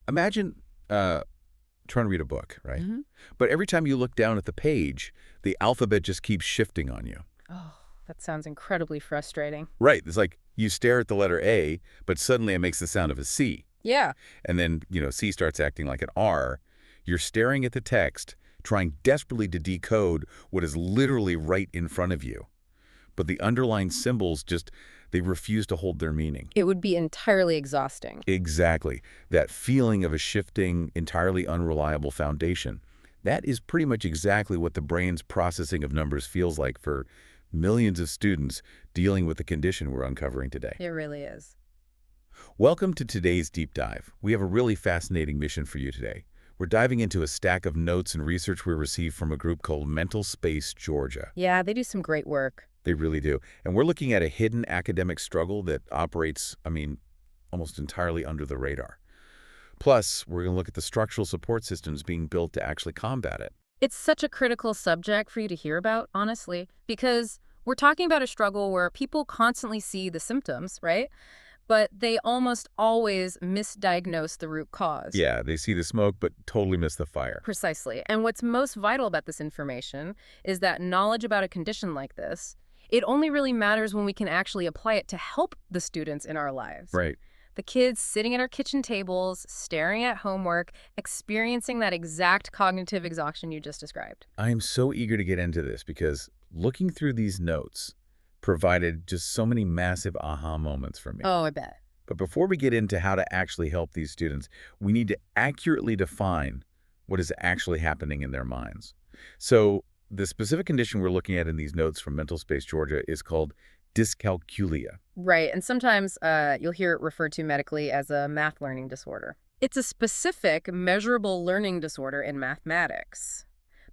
Imagine trying to read a book, right? Hmm. But every time you look down at the page, the alphabet just keeps shifting on you. Oh, that sounds incredibly frustrating. Right. It's like you stare at the letter A, but suddenly it makes the sound of a C. Yeah. And then, C starts acting like an R. You're staring at the text, trying desperately to decode what is literally right in front of you. But the underlying symbols they refuse to hold their meaning. It would be entirely exhausting. Exactly. That feeling of a shifting, entirely unreliable foundation. That is pretty much exactly what the brain's processing of numbers feels like for millions of students dealing with the condition we're uncovering today. It really is. Welcome to today's deep dive. We have a really fascinating mission for you today. We're diving into a stack of notes and research we received from a group called MentalSpace, Georgia. Yeah, they do some great work. They really do. And we're looking at a hidden academic struggle that operates, almost entirely under the radar. Plus, we're going to look at the structural support systems being built to actually combat it. It's such a critical subject for you to hear about, honestly, because we're talking about a struggle where people constantly see the symptoms, right? But they almost always misdiagnose the root cause. Yeah, they see the smoke, but totally miss the fire. Precisely. And what's most vital about this information is that knowledge about a condition like this, it only really matters when we can actually apply it to help the students in our lives. Right. The kids sitting at our kitchen tables, staring at homework, experiencing that exact cognitive exhaustion you just described. I am so eager to get into this because looking through these notes provided just so many massive aha moments for me. Oh, I bet. But before we get into how to actually help these students, we need to accurately define what is actually happening in their minds. So the specific condition we're looking at in these notes from MentalSpace, Georgia is called dyscalculia. Right, and sometimes you'll hear it referred to medically as a math learning disorder. It's a specific, measurable learning disorder in mathematics.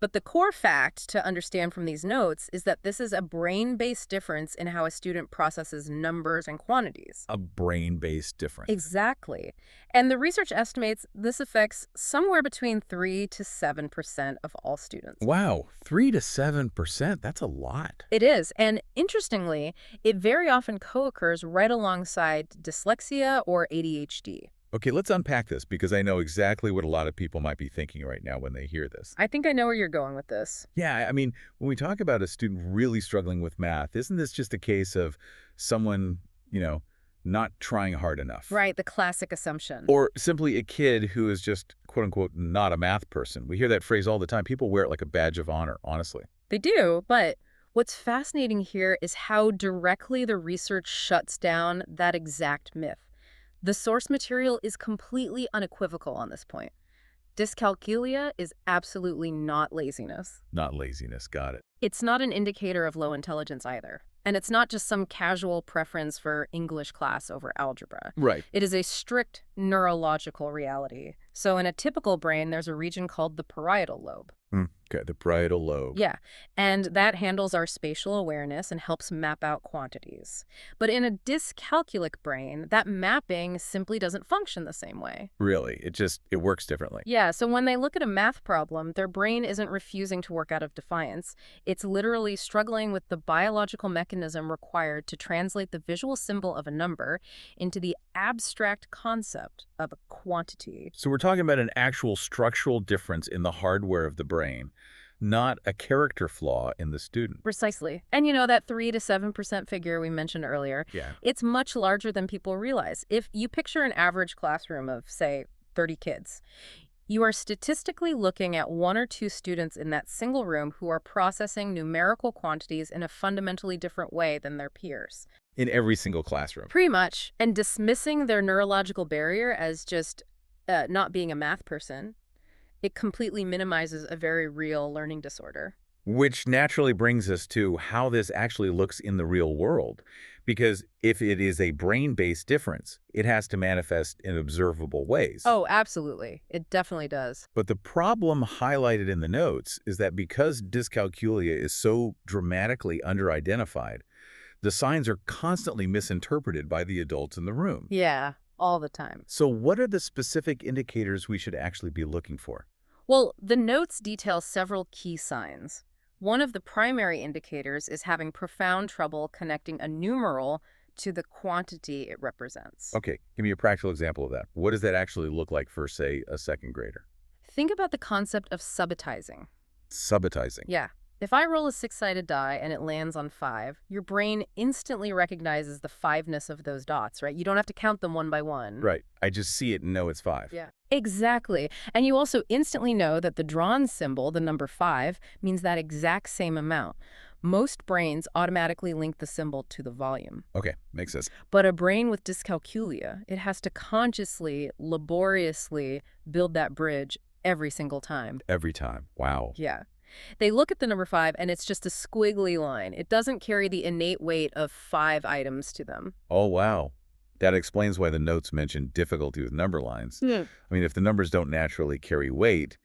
But the core fact to understand from these notes is that this is a brain-based difference in how a student processes numbers and quantities. A brain-based difference. Exactly. And the research estimates this affects somewhere between 3 to 7% of all students. Wow, 3 to 7%, that's a lot. It is. And interestingly, it very often co-occurs right alongside dyslexia or ADHD. Okay, let's unpack this because I know exactly what a lot of people might be thinking right now when they hear this. I think I know where you're going with this. Yeah, when we talk about a student really struggling with math, isn't this just a case of someone, not trying hard enough? Right, the classic assumption. Or simply a kid who is just, quote unquote, not a math person. We hear that phrase all the time. People wear it like a badge of honor, honestly. They do, but what's fascinating here is how directly the research shuts down that exact myth. The source material is completely unequivocal on this point. Dyscalculia is absolutely not laziness. Not laziness, got it. It's not an indicator of low intelligence either. And it's not just some casual preference for English class over algebra. Right. It is a strict neurological reality. So in a typical brain, there's a region called the parietal lobe. Okay, the parietal lobe. Yeah, and that handles our spatial awareness and helps map out quantities. But in a dyscalculic brain, that mapping simply doesn't function the same way. Really, it works differently. Yeah, so when they look at a math problem, their brain isn't refusing to work out of defiance. It's literally struggling with the biological mechanism required to translate the visual symbol of a number into the abstract concept of a quantity. So we're talking about an actual structural difference in the hardware of the brain, not a character flaw in the student. Precisely. And that 3 to 7% figure we mentioned earlier, Yeah. it's much larger than people realize. If you picture an average classroom of, say, 30 kids, you are statistically looking at 1 or 2 students in that single room who are processing numerical quantities in a fundamentally different way than their peers. In every single classroom. Pretty much. And dismissing their neurological barrier as just not being a math person, it completely minimizes a very real learning disorder. Which naturally brings us to how this actually looks in the real world. Because if it is a brain-based difference, it has to manifest in observable ways. Oh, absolutely. It definitely does. But the problem highlighted in the notes is that because dyscalculia is so dramatically underidentified, the signs are constantly misinterpreted by the adults in the room. Yeah, all the time. So what are the specific indicators we should actually be looking for? Well, the notes detail several key signs. One of the primary indicators is having profound trouble connecting a numeral to the quantity it represents. Okay, give me a practical example of that. What does that actually look like for, say, a second grader? Think about the concept of subitizing. Subitizing. Yeah. If I roll a six-sided die and it lands on 5, your brain instantly recognizes the fiveness of those dots, right? You don't have to count them one by one. Right. I just see it and know it's 5. Yeah. Exactly. And you also instantly know that the drawn symbol, the number 5, means that exact same amount. Most brains automatically link the symbol to the volume. Okay, makes sense. But a brain with dyscalculia, it has to consciously, laboriously build that bridge every single time. Every time. Wow. Yeah. They look at the number 5 and it's just a squiggly line. It doesn't carry the innate weight of 5 items to them. Oh, wow. That explains why the notes mention difficulty with number lines. Yeah. I mean, if the numbers don't naturally carry weight,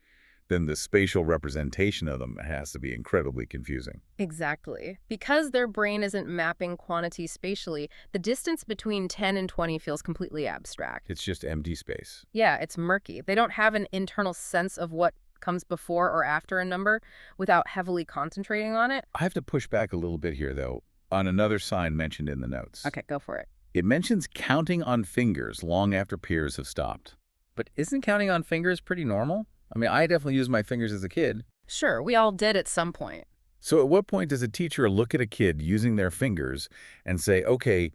then the spatial representation of them has to be incredibly confusing. Exactly. Because their brain isn't mapping quantities spatially, the distance between 10 and 20 feels completely abstract. It's just empty space. Yeah, it's murky. They don't have an internal sense of what comes before or after a number without heavily concentrating on it. I have to push back a little bit here, though, on another sign mentioned in the notes. Okay, go for it. It mentions counting on fingers long after peers have stopped. But isn't counting on fingers pretty normal? I mean, I definitely used my fingers as a kid. Sure, we all did at some point. So at what point does a teacher look at a kid using their fingers and say, okay,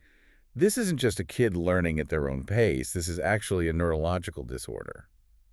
this isn't just a kid learning at their own pace, this is actually a neurological disorder?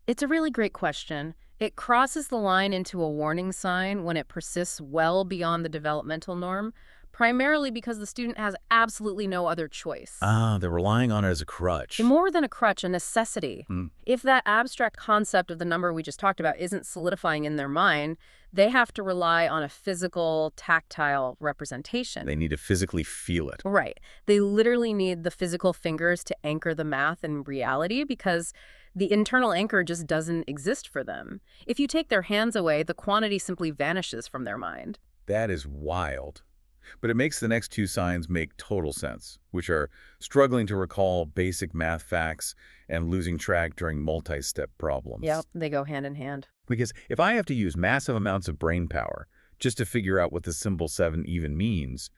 It's a really great question. It crosses the line into a warning sign when it persists well beyond the developmental norm, primarily because the student has absolutely no other choice. Ah, they're relying on it as a crutch. More than a crutch, a necessity. Mm. If that abstract concept of the number we just talked about isn't solidifying in their mind, they have to rely on a physical, tactile representation. They need to physically feel it. Right. They literally need the physical fingers to anchor the math in reality because the internal anchor just doesn't exist for them. If you take their hands away, the quantity simply vanishes from their mind. That is wild. But it makes the next two signs make total sense, which are struggling to recall basic math facts and losing track during multi-step problems. Yep, they go hand in hand. Because if I have to use massive amounts of brain power just to figure out what the symbol 7 even means,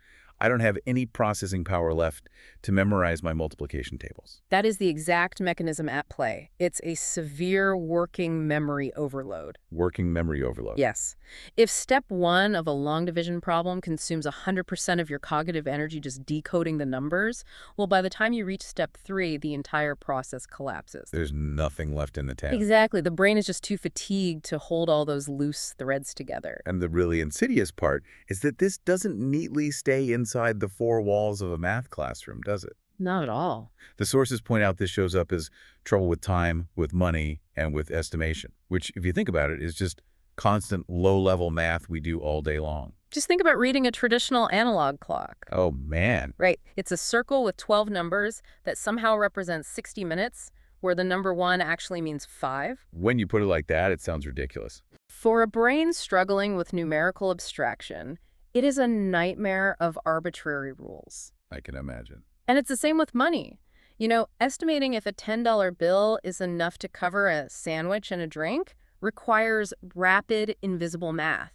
I don't have any processing power left to memorize my multiplication tables. That is the exact mechanism at play. It's a severe working memory overload. Working memory overload. Yes. If step 1 of a long division problem consumes 100% of your cognitive energy just decoding the numbers, well, by the time you reach step 3, the entire process collapses. There's nothing left in the tank. Exactly. The brain is just too fatigued to hold all those loose threads together. And the really insidious part is that this doesn't neatly stay inside the four walls of a math classroom, does it? Not at all. The sources point out this shows up as trouble with time, with money, and with estimation, which, if you think about it, is just constant low-level math we do all day long. Just think about reading a traditional analog clock. Oh, man. Right. It's a circle with 12 numbers that somehow represents 60 minutes, where the number 1 actually means 5. When you put it like that, it sounds ridiculous. For a brain struggling with numerical abstraction, it is a nightmare of arbitrary rules. I can imagine. And it's the same with money. You know, estimating if a $10 bill is enough to cover a sandwich and a drink requires rapid, invisible math.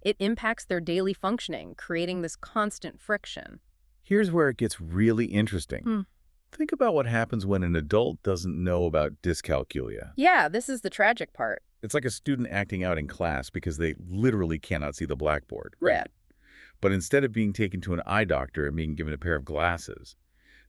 It impacts their daily functioning, creating this constant friction. Here's where it gets really interesting. Think about what happens when an adult doesn't know about dyscalculia. Yeah, this is the tragic part. It's like a student acting out in class because they literally cannot see the blackboard. Right. But instead of being taken to an eye doctor and being given a pair of glasses,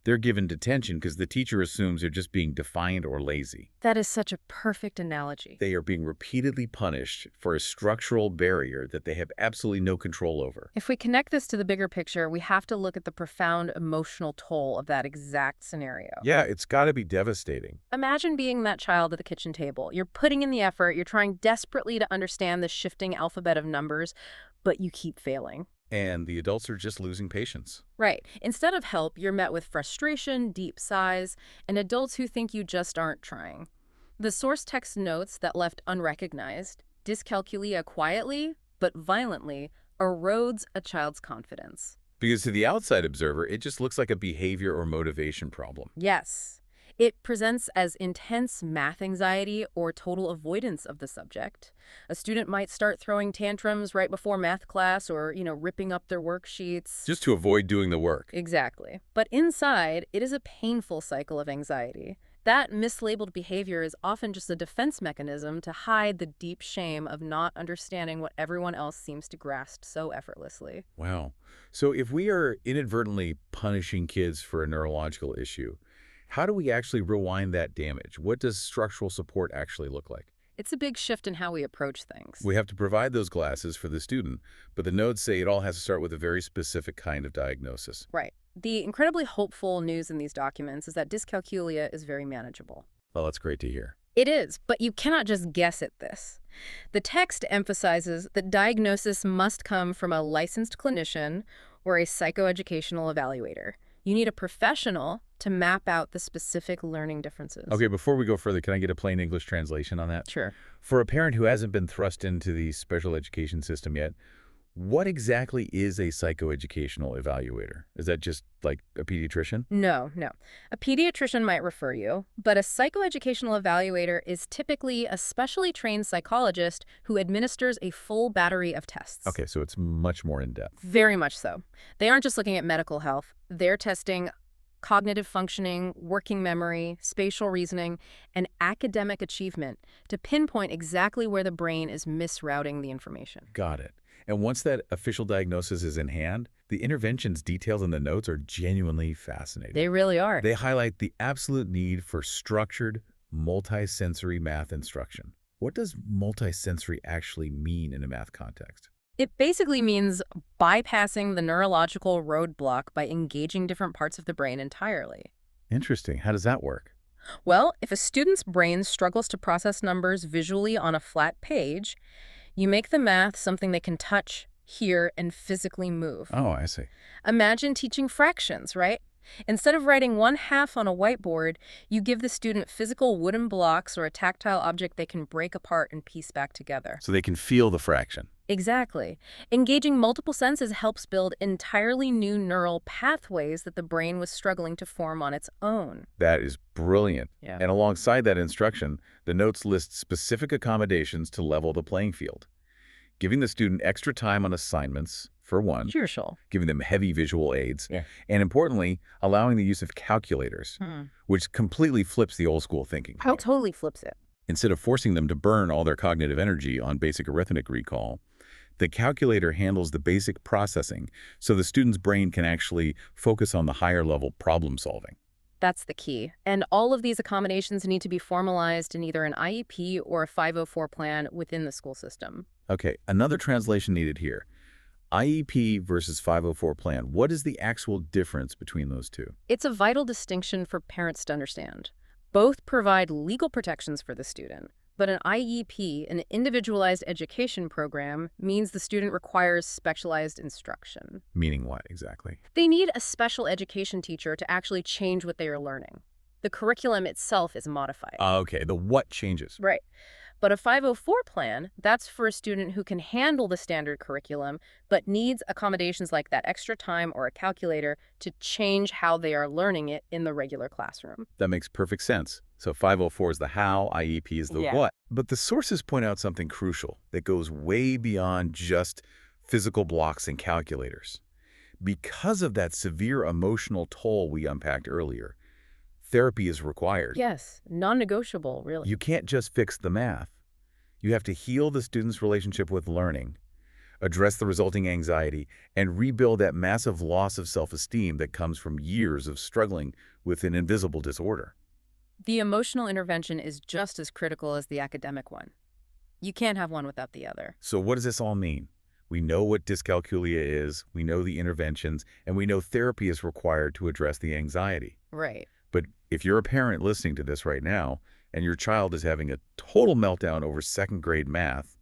they're given detention because the teacher assumes they're just being defiant or lazy. That is such a perfect analogy. They are being repeatedly punished for a structural barrier that they have absolutely no control over. If we connect this to the bigger picture, we have to look at the profound emotional toll of that exact scenario. Yeah, it's got to be devastating. Imagine being that child at the kitchen table. You're putting in the effort, you're trying desperately to understand the shifting alphabet of numbers, but you keep failing. And the adults are just losing patience. Right. Instead of help, you're met with frustration, deep sighs, and adults who think you just aren't trying. The source text notes that left unrecognized, dyscalculia quietly, but violently, erodes a child's confidence. Because to the outside observer, it just looks like a behavior or motivation problem. Yes. It presents as intense math anxiety or total avoidance of the subject. A student might start throwing tantrums right before math class or, ripping up their worksheets. Just to avoid doing the work. Exactly. But inside, it is a painful cycle of anxiety. That mislabeled behavior is often just a defense mechanism to hide the deep shame of not understanding what everyone else seems to grasp so effortlessly. Wow. So if we are inadvertently punishing kids for a neurological issue, how do we actually rewind that damage? What does structural support actually look like? It's a big shift in how we approach things. We have to provide those glasses for the student, but the notes say it all has to start with a very specific kind of diagnosis. Right. The incredibly hopeful news in these documents is that dyscalculia is very manageable. Well, that's great to hear. It is, but you cannot just guess at this. The text emphasizes that diagnosis must come from a licensed clinician or a psychoeducational evaluator. You need a professional to map out the specific learning differences. Okay, before we go further, can I get a plain English translation on that? Sure. For a parent who hasn't been thrust into the special education system yet, what exactly is a psychoeducational evaluator? Is that just like a pediatrician? No, no. A pediatrician might refer you, but a psychoeducational evaluator is typically a specially trained psychologist who administers a full battery of tests. Okay, so it's much more in-depth. Very much so. They aren't just looking at medical health. They're testing cognitive functioning, working memory, spatial reasoning, and academic achievement to pinpoint exactly where the brain is misrouting the information. Got it. And once that official diagnosis is in hand, the interventions detailed in the notes are genuinely fascinating. They really are. They highlight the absolute need for structured, multisensory math instruction. What does multisensory actually mean in a math context? It basically means bypassing the neurological roadblock by engaging different parts of the brain entirely. Interesting. How does that work? Well, if a student's brain struggles to process numbers visually on a flat page, you make the math something they can touch, hear, and physically move. Oh, I see. Imagine teaching fractions, right? Instead of writing 1/2 on a whiteboard, you give the student physical wooden blocks or a tactile object they can break apart and piece back together. So they can feel the fraction. Exactly. Engaging multiple senses helps build entirely new neural pathways that the brain was struggling to form on its own. That is brilliant. Yeah. And alongside that instruction, the notes list specific accommodations to level the playing field. Giving the student extra time on assignments, for one, Crucial. giving them heavy visual aids, Yeah. and importantly, allowing the use of calculators, which completely flips the old school thinking. Totally flips it. Instead of forcing them to burn all their cognitive energy on basic arithmetic recall, the calculator handles the basic processing so the student's brain can actually focus on the higher level problem solving. That's the key. And all of these accommodations need to be formalized in either an IEP or a 504 plan within the school system. Okay, another translation needed here. IEP versus 504 plan. What is the actual difference between those two? It's a vital distinction for parents to understand. Both provide legal protections for the student, but an IEP, an individualized education program, means the student requires specialized instruction. Meaning what exactly? They need a special education teacher to actually change what they are learning. The curriculum itself is modified. Okay, the what changes. Right. But a 504 plan, that's for a student who can handle the standard curriculum, but needs accommodations like that extra time or a calculator to change how they are learning it in the regular classroom. That makes perfect sense. So 504 is the how, IEP is the Yeah. what. But the sources point out something crucial that goes way beyond just physical blocks and calculators. Because of that severe emotional toll we unpacked earlier, therapy is required. Yes, non-negotiable, really. You can't just fix the math. You have to heal the student's relationship with learning, address the resulting anxiety, and rebuild that massive loss of self-esteem that comes from years of struggling with an invisible disorder. The emotional intervention is just as critical as the academic one. You can't have one without the other. So what does this all mean? We know what dyscalculia is, we know the interventions, and we know therapy is required to address the anxiety. Right. But if you're a parent listening to this right now, and your child is having a total meltdown over second-grade math,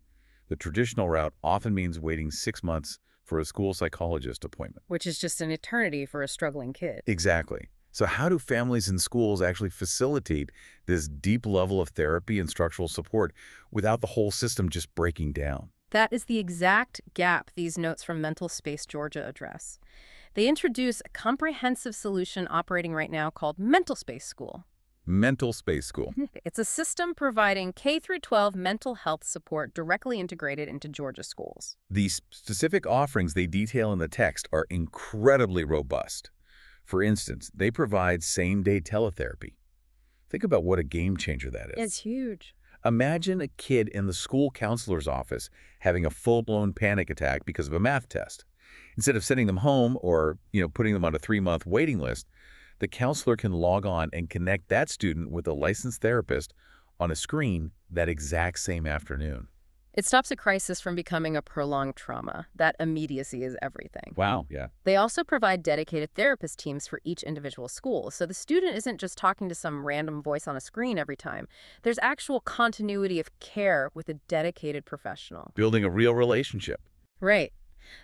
the traditional route often means waiting 6 months for a school psychologist appointment. Which is just an eternity for a struggling kid. Exactly. So how do families and schools actually facilitate this deep level of therapy and structural support without the whole system just breaking down? That is the exact gap these notes from MentalSpace Georgia address. They introduce a comprehensive solution operating right now called MentalSpace School. MentalSpace School. It's a system providing K through 12 mental health support directly integrated into Georgia schools. The specific offerings they detail in the text are incredibly robust. For instance, they provide same-day teletherapy. Think about what a game changer that is. It's huge. Imagine a kid in the school counselor's office having a full-blown panic attack because of a math test. Instead of sending them home or, putting them on a 3-month waiting list, the counselor can log on and connect that student with a licensed therapist on a screen that exact same afternoon. It stops a crisis from becoming a prolonged trauma. That immediacy is everything. Wow, yeah. They also provide dedicated therapist teams for each individual school, so the student isn't just talking to some random voice on a screen every time. There's actual continuity of care with a dedicated professional. Building a real relationship. Right.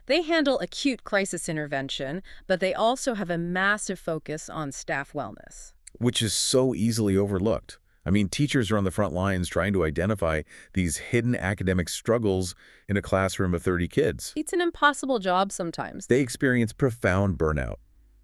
They handle acute crisis intervention, but they also have a massive focus on staff wellness. Which is so easily overlooked. I mean, teachers are on the front lines trying to identify these hidden academic struggles in a classroom of 30 kids. It's an impossible job sometimes. They experience profound burnout.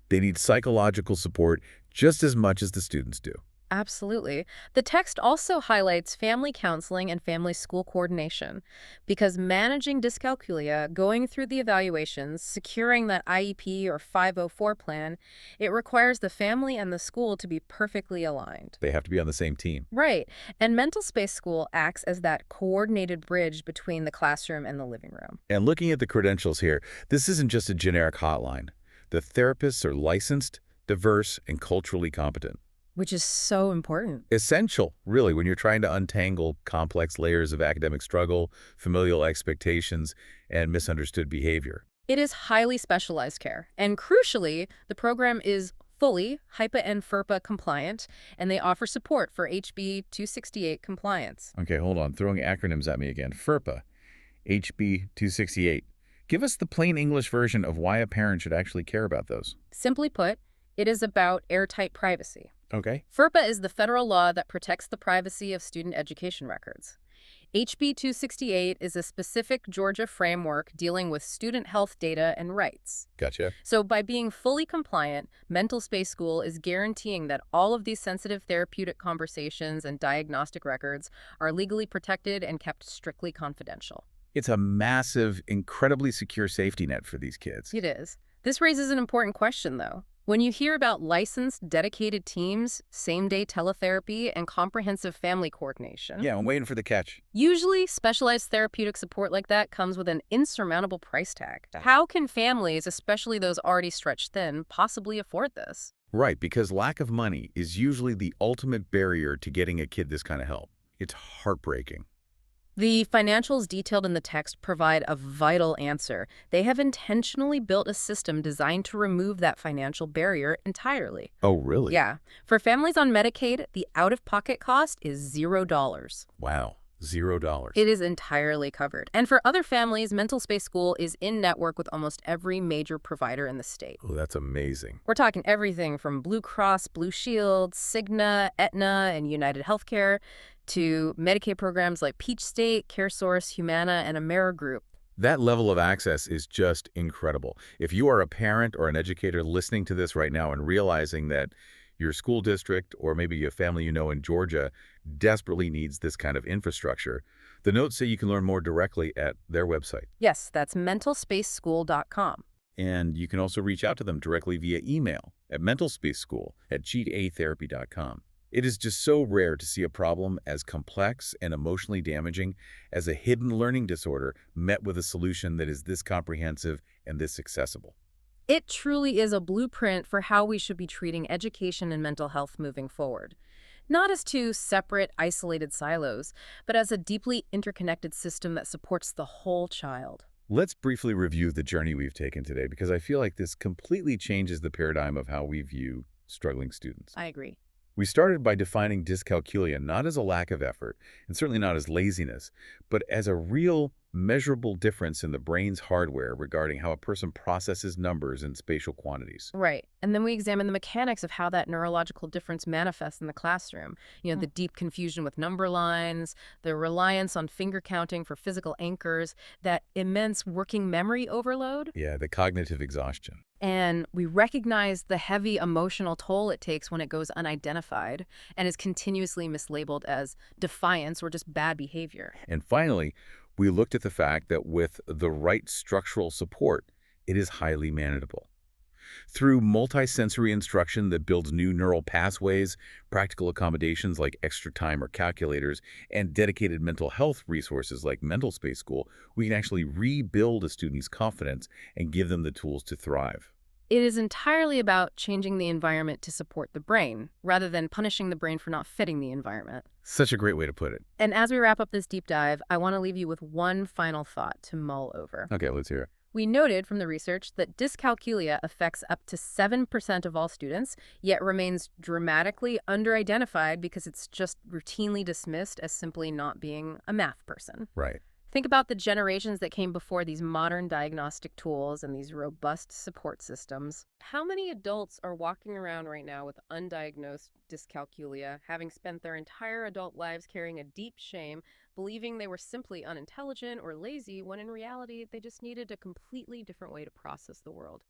They need psychological support just as much as the students do. Absolutely. The text also highlights family counseling and family school coordination because managing dyscalculia, going through the evaluations, securing that IEP or 504 plan, it requires the family and the school to be perfectly aligned. They have to be on the same team. Right. And MentalSpace School acts as that coordinated bridge between the classroom and the living room. And looking at the credentials here, this isn't just a generic hotline. The therapists are licensed, diverse, and culturally competent. Which is so important. Essential, really, when you're trying to untangle complex layers of academic struggle, familial expectations, and misunderstood behavior. It is highly specialized care. And crucially, the program is fully HIPAA and FERPA compliant, and they offer support for HB 268 compliance. Okay, hold on. Throwing acronyms at me again. FERPA, HB 268. Give us the plain English version of why a parent should actually care about those. Simply put, it is about airtight privacy. Okay. FERPA is the federal law that protects the privacy of student education records. HB 268 is a specific Georgia framework dealing with student health data and rights. Gotcha. So by being fully compliant, MentalSpace School is guaranteeing that all of these sensitive therapeutic conversations and diagnostic records are legally protected and kept strictly confidential. It's a massive, incredibly secure safety net for these kids. It is. This raises an important question, though. When you hear about licensed, dedicated teams, same-day teletherapy, and comprehensive family coordination, Yeah, I'm waiting for the catch. usually specialized therapeutic support like that comes with an insurmountable price tag. How can families, especially those already stretched thin, possibly afford this? Right, because lack of money is usually the ultimate barrier to getting a kid this kind of help. It's heartbreaking. The financials detailed in the text provide a vital answer. They have intentionally built a system designed to remove that financial barrier entirely. Oh, really? Yeah. For families on Medicaid, the out-of-pocket cost is $0. Wow, $0. It is entirely covered. And for other families, MentalSpace School is in network with almost every major provider in the state. Oh, that's amazing. We're talking everything from Blue Cross, Blue Shield, Cigna, Aetna, and United Healthcare to Medicaid programs like Peach State, CareSource, Humana, and AmeriGroup. That level of access is just incredible. If you are a parent or an educator listening to this right now and realizing that your school district or maybe a family you know in Georgia desperately needs this kind of infrastructure, the notes say you can learn more directly at their website. Yes, that's mentalspaceschool.com. And you can also reach out to them directly via email at mentalspaceschool@cheatatherapy.com. It is just so rare to see a problem as complex and emotionally damaging as a hidden learning disorder met with a solution that is this comprehensive and this accessible. It truly is a blueprint for how we should be treating education and mental health moving forward. Not as two separate, isolated silos, but as a deeply interconnected system that supports the whole child. Let's briefly review the journey we've taken today because I feel like this completely changes the paradigm of how we view struggling students. I agree. We started by defining dyscalculia not as a lack of effort, and certainly not as laziness, but as a real measurable difference in the brain's hardware regarding how a person processes numbers and spatial quantities. Right. And then we examine the mechanics of how that neurological difference manifests in the classroom. The deep confusion with number lines, the reliance on finger counting for physical anchors, that immense working memory overload. Yeah, the cognitive exhaustion. And we recognize the heavy emotional toll it takes when it goes unidentified and is continuously mislabeled as defiance or just bad behavior. And finally, we looked at the fact that with the right structural support, it is highly manageable. Through multisensory instruction that builds new neural pathways, practical accommodations like extra time or calculators, and dedicated mental health resources like MentalSpace School, we can actually rebuild a student's confidence and give them the tools to thrive. It is entirely about changing the environment to support the brain, rather than punishing the brain for not fitting the environment. Such a great way to put it. And as we wrap up this deep dive, I want to leave you with one final thought to mull over. Okay, let's hear it. We noted from the research that dyscalculia affects up to 7% of all students, yet remains dramatically underidentified because it's just routinely dismissed as simply not being a math person. Right. Think about the generations that came before these modern diagnostic tools and these robust support systems. How many adults are walking around right now with undiagnosed dyscalculia, having spent their entire adult lives carrying a deep shame, believing they were simply unintelligent or lazy, when in reality they just needed a completely different way to process the world?